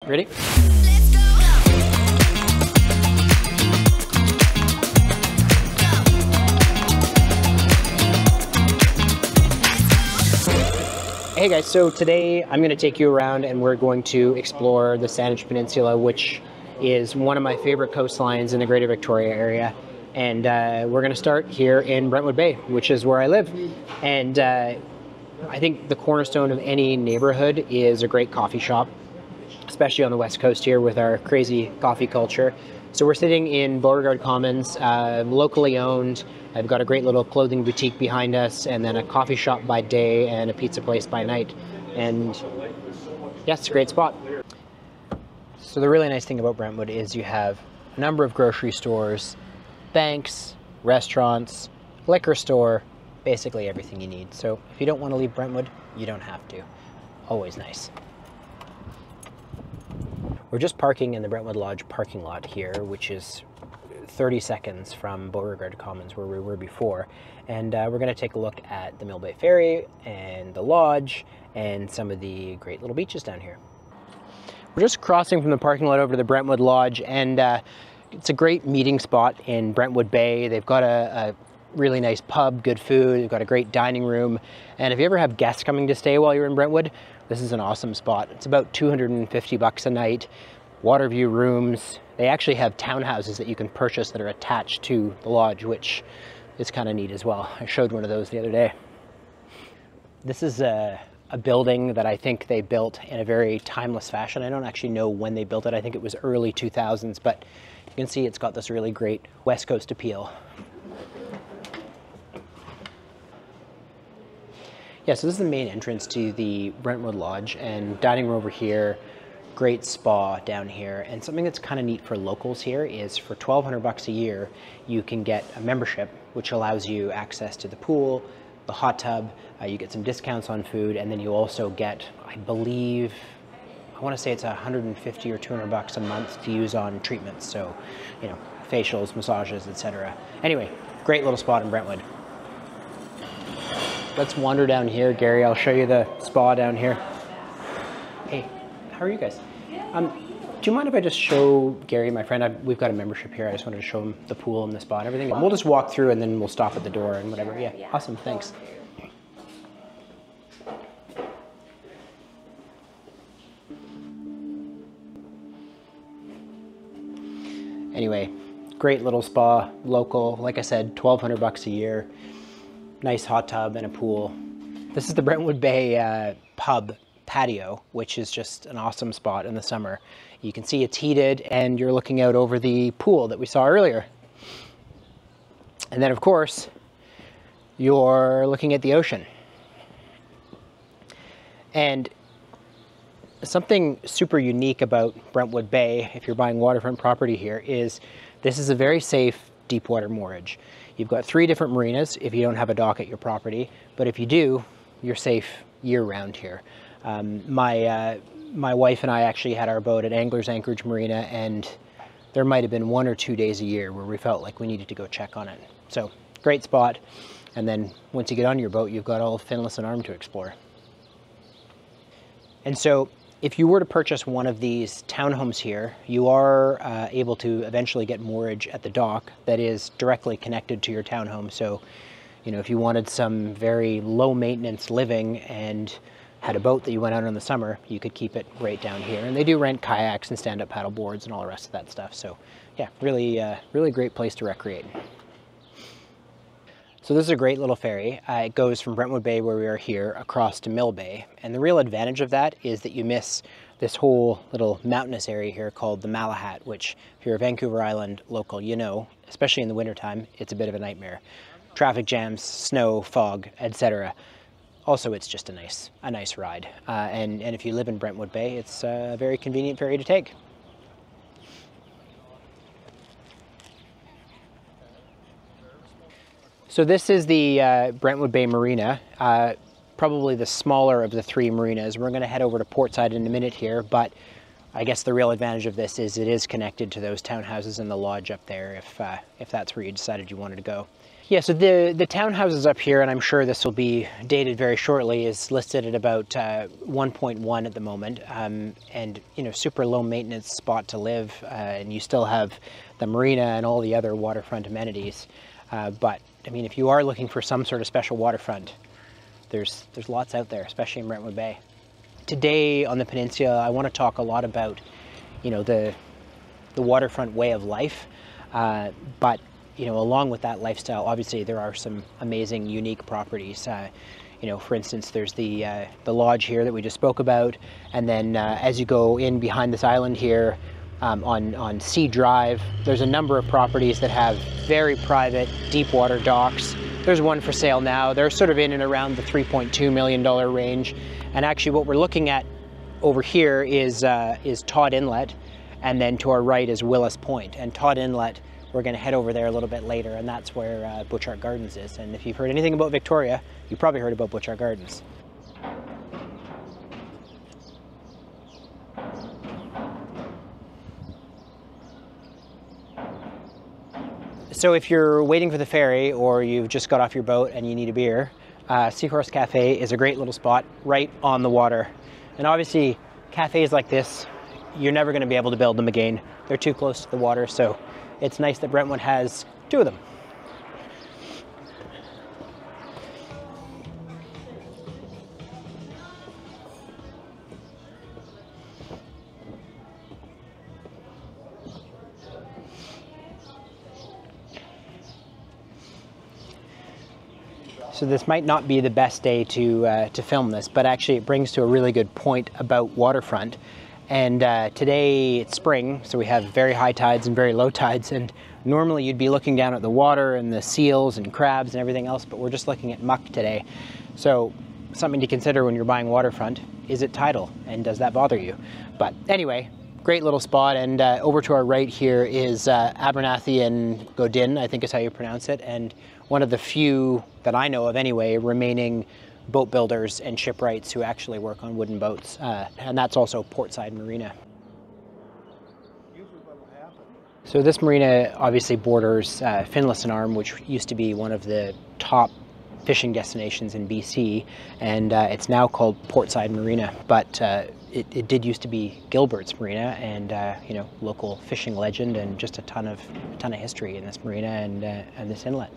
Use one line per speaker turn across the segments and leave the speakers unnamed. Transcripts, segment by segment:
Ready? Hey guys, so today I'm going to take you around and we're going to explore the Saanich Peninsula, which is one of my favorite coastlines in the Greater Victoria area. And we're going to start here in Brentwood Bay, which is where I live. And I think the cornerstone of any neighborhood is a great coffee shop, especially on the West Coast here with our crazy coffee culture. So we're sitting in Beauregard Commons, locally owned. I've got a great little clothing boutique behind us, and then a coffee shop by day and a pizza place by night. And yeah, it's a great spot. So the really nice thing about Brentwood is you have a number of grocery stores, banks, restaurants, liquor store, basically everything you need. So if you don't want to leave Brentwood, you don't have to. Always nice. We're just parking in the Brentwood Lodge parking lot here, which is 30 seconds from Beauregard Commons where we were before. And we're going to take a look at the Mill Bay Ferry and the lodge and some of the great little beaches down here. We're just crossing from the parking lot over to the Brentwood Lodge, and it's a great meeting spot in Brentwood Bay. They've got a really nice pub, good food, they've got a great dining room. And if you ever have guests coming to stay while you're in Brentwood, this is an awesome spot. It's about $250 a night, water view rooms. They actually have townhouses that you can purchase that are attached to the lodge, which is kind of neat as well. I showed one of those the other day. This is a building that I think they built in a very timeless fashion. I don't actually know when they built it. I think it was early 2000s, but you can see it's got this really great West Coast appeal. Yeah, so this is the main entrance to the Brentwood Lodge, and dining room over here, great spa down here. And something that's kind of neat for locals here is for $1,200 a year, you can get a membership, which allows you access to the pool, the hot tub, you get some discounts on food, and then you also get, I believe, I want to say it's $150 or $200 a month to use on treatments. So, you know, facials, massages, etc. Anyway, great little spot in Brentwood. Let's wander down here. Gary, I'll show you the spa down here. Hey, how are you guys? Do you mind if I just show Gary, my friend, we've got a membership here. I just wanted to show him the pool and the spa and everything. And we'll just walk through and then we'll stop at the door and whatever. Yeah, awesome, thanks. Anyway, great little spa, local. Like I said, $1,200 a year. Nice hot tub and a pool. This is the Brentwood Bay pub patio, which is just an awesome spot in the summer. You can see it's heated and you're looking out over the pool that we saw earlier. And then of course, you're looking at the ocean. And something super unique about Brentwood Bay, if you're buying waterfront property here, is this is a very safe deep water moorage. You've got 3 different marinas if you don't have a dock at your property, but if you do, you're safe year-round here. My wife and I actually had our boat at Anglers Anchorage Marina, and there might have been 1 or 2 days a year where we felt like we needed to go check on it. So, great spot. And then once you get on your boat, you've got all of Finlayson Arm to explore. And so, if you were to purchase one of these townhomes here, you are able to eventually get moorage at the dock that is directly connected to your townhome. So, you know, if you wanted some very low maintenance living and had a boat that you went out on in the summer, you could keep it right down here. And they do rent kayaks and stand-up paddle boards and all the rest of that stuff. So yeah, really great place to recreate. So this is a great little ferry. It goes from Brentwood Bay, where we are here, across to Mill Bay. And the real advantage of that is that you miss this whole little mountainous area here called the Malahat, which if you're a Vancouver Island local, you know, especially in the wintertime, it's a bit of a nightmare. Traffic jams, snow, fog, etc. Also, it's just a nice ride. And if you live in Brentwood Bay, it's a very convenient ferry to take. So this is the Brentwood Bay Marina, probably the smaller of the 3 marinas. We're going to head over to Portside in a minute here, but I guess the real advantage of this is it is connected to those townhouses and the lodge up there if that's where you decided you wanted to go. Yeah, so the townhouses up here, and I'm sure this will be dated very shortly, is listed at about 1.1 at the moment, and you know, super low maintenance spot to live, and you still have the marina and all the other waterfront amenities. But I mean, if you are looking for some sort of special waterfront, there's lots out there, especially in Brentwood Bay. Today on the peninsula, I want to talk a lot about, you know, the waterfront way of life, but you know, along with that lifestyle, obviously there are some amazing, unique properties. You know, for instance, there's the lodge here that we just spoke about, and then as you go in behind this island here, on Sea Drive, there's a number of properties that have very private, deep water docks. There's one for sale now. They're sort of in and around the $3.2 million range, and actually, what we're looking at over here is Todd Inlet, and then to our right is Willis Point. And Todd Inlet, we're going to head over there a little bit later, and that's where Butchart Gardens is. And if you've heard anything about Victoria, you probably heard about Butchart Gardens. So if you're waiting for the ferry, or you've just got off your boat and you need a beer, Seahorse Cafe is a great little spot right on the water. And obviously, cafes like this, you're never going to be able to build them again. They're too close to the water, so it's nice that Brentwood has two of them. So this might not be the best day to film this, but actually it brings to a really good point about waterfront. And today it's spring, so we have very high tides and very low tides, and normally you'd be looking down at the water and the seals and crabs and everything else, but we're just looking at muck today. So something to consider when you're buying waterfront, is it tidal, and does that bother you? But anyway, great little spot, and over to our right here is Abernathy and Godin, I think is how you pronounce it, and one of the few that I know of anyway remaining boat builders and shipwrights who actually work on wooden boats, and that's also Portside Marina. So this marina obviously borders Finlayson Arm, which used to be one of the top fishing destinations in BC, and it's now called Portside Marina, but it did used to be Gilbert's Marina, and you know, local fishing legend, and just a ton of history in this marina and this inlet.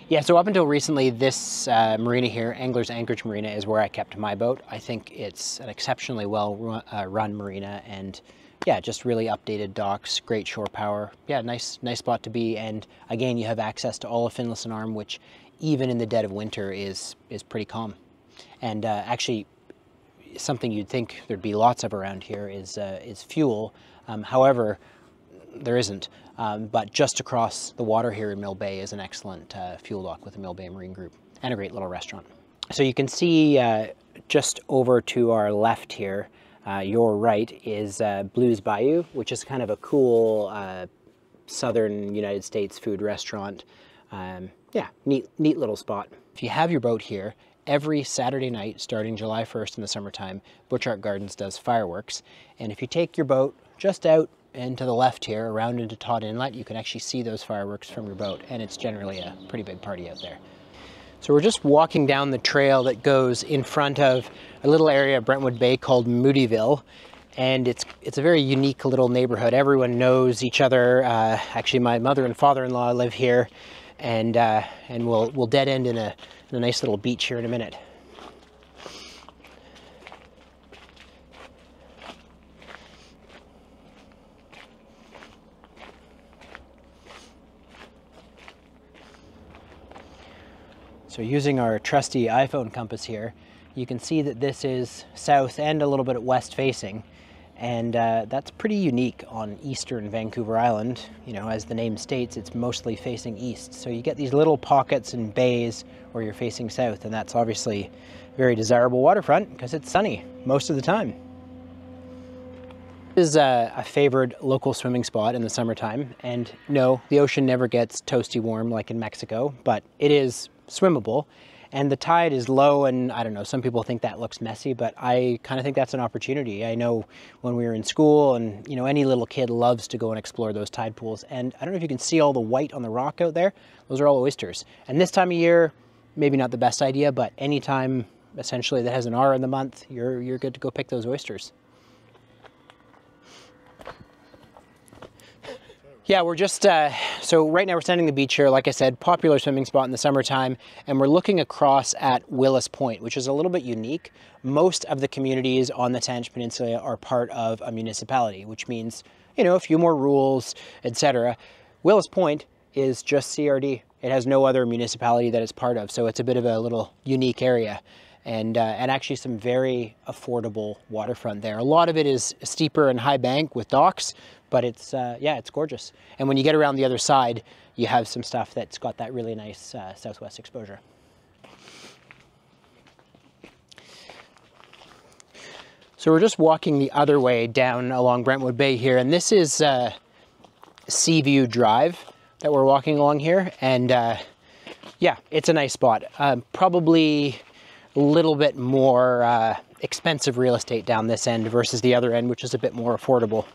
Yeah, so up until recently, this marina here, Angler's Anchorage Marina, is where I kept my boat. I think it's an exceptionally well run marina, and yeah, just really updated docks, great shore power. Yeah, nice spot to be. And again, you have access to all of Finlayson Arm, which even in the dead of winter is pretty calm. And actually, something you'd think there'd be lots of around here is fuel. However, there isn't. But just across the water here in Mill Bay is an excellent fuel dock with the Mill Bay Marine Group, and a great little restaurant. So you can see just over to our left here, your right, is Blues Bayou, which is kind of a cool southern United States food restaurant. Yeah, neat little spot. If you have your boat here, every Saturday night starting July 1st in the summertime, Butchart Gardens does fireworks. And if you take your boat just out and to the left here, around into Todd Inlet, you can actually see those fireworks from your boat, and it's generally a pretty big party out there. So we're just walking down the trail that goes in front of a little area of Brentwood Bay called Moodyville, and it's a very unique little neighborhood. Everyone knows each other. Actually, my mother and father-in-law live here, and we'll dead end in a nice little beach here in a minute. So using our trusty iPhone compass here, you can see that this is south and a little bit west facing, and that's pretty unique on eastern Vancouver Island. You know, as the name states, it's mostly facing east. So you get these little pockets and bays where you're facing south, and that's obviously a very desirable waterfront because it's sunny most of the time. This is a favored local swimming spot in the summertime, and no, the ocean never gets toasty warm like in Mexico, but it is swimmable, and the tide is low, and I don't know, some people think that looks messy, but I kind of think that's an opportunity. I know when we were in school, and you know, any little kid loves to go and explore those tide pools, and I don't know if you can see all the white on the rock out there, those are all oysters. And this time of year, maybe not the best idea, but anytime essentially that has an R in the month, you're good to go pick those oysters. Yeah, we're just, so right now we're standing on the beach here, like I said, popular swimming spot in the summertime, and we're looking across at Willis Point, which is a little bit unique. Most of the communities on the Saanich Peninsula are part of a municipality, which means, you know, a few more rules, etc. Willis Point is just CRD. It has no other municipality that it's part of, so it's a bit of a little unique area. And actually some very affordable waterfront there. A lot of it is steeper and high bank with docks, but it's, yeah, it's gorgeous. And when you get around the other side, you have some stuff that's got that really nice southwest exposure. So we're just walking the other way down along Brentwood Bay here, and this is Seaview Drive that we're walking along here. And yeah, it's a nice spot. Probably a little bit more expensive real estate down this end versus the other end, which is a bit more affordable.